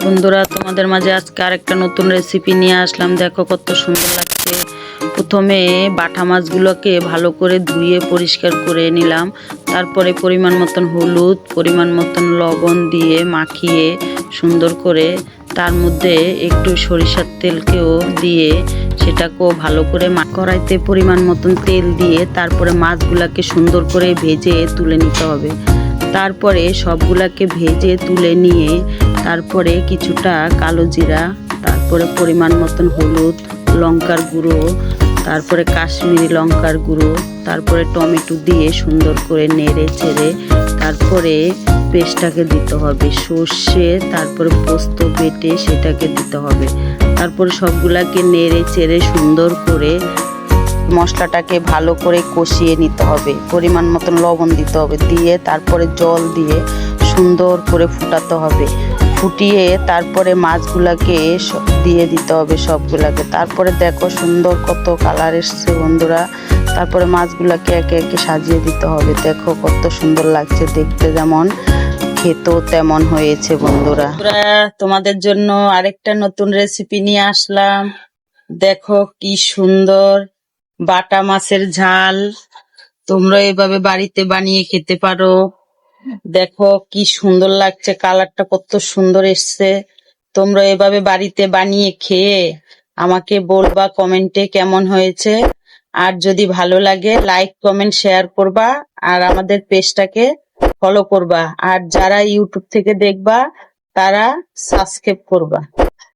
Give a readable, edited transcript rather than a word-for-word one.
বন্ধুরা, তোমাদের মাঝে আজকে আরেকটা নতুন রেসিপি নিয়ে আসলাম। দেখো কত সুন্দর লাগছে। প্রথমে বাটা মাছগুলোকে ভালো করে ধুয়ে পরিষ্কার করে নিলাম। তারপরে পরিমাণ মতন হলুদ, পরিমাণ মতন লবণ দিয়ে মাখিয়ে সুন্দর করে তার মধ্যে একটু সরিষার তেলকেও দিয়ে সেটাকেও ভালো করে কড়াইতে পরিমাণ মতন তেল দিয়ে তারপরে মাছগুলোকে সুন্দর করে ভেজে তুলে নিতে হবে। তারপরে সবগুলাকে ভেজে তুলে নিয়ে তারপরে কিছুটা কালো জিরা, তারপরে পরিমাণ মতন হলুদ, লঙ্কার গুঁড়ো, তারপরে কাশ্মীরি লঙ্কার গুঁড়ো, তারপরে টমেটো দিয়ে সুন্দর করে নেড়ে চেড়ে তারপরে পেস্টটাকে দিতে হবে। সর্ষে তারপরে পোস্ত বেটে সেটাকে দিতে হবে। তারপরে সবগুলাকে নেড়ে চেড়ে সুন্দর করে মশলাটাকে ভালো করে কষিয়ে নিতে হবে। পরিমাণ মতন লবণ দিতে হবে, দিয়ে তারপরে জল দিয়ে সুন্দর করে ফুটাতে হবে। ফুটিয়ে তারপরে মাছগুলাকে দিয়ে দিতে হবে সবগুলাকে। তারপরে দেখো সুন্দর কত কালার এসছে বন্ধুরা। তারপরে মাছগুলাকে একে একে সাজিয়ে দিতে হবে। দেখো কত সুন্দর লাগছে দেখতে, যেমন খেতেও তেমন হয়েছে বন্ধুরা। তোমাদের জন্য আরেকটা নতুন রেসিপি নিয়ে আসলাম। দেখো কি সুন্দর বাটা মাছের ঝাল। তোমরা এভাবে বাড়িতে বানিয়ে খেতে পারো। দেখো কি সুন্দর লাগছে, কালারটা কত সুন্দর এসছে। তোমরা এভাবে বাড়িতে বানিয়ে খেয়ে আমাকে বলবা কমেন্টে কেমন হয়েছে। আর যদি ভালো লাগে লাইক কমেন্ট শেয়ার করবা, আর আমাদের পেজটাকে ফলো করবা। আর যারা ইউটিউব থেকে দেখবা তারা সাবস্ক্রাইব করবা।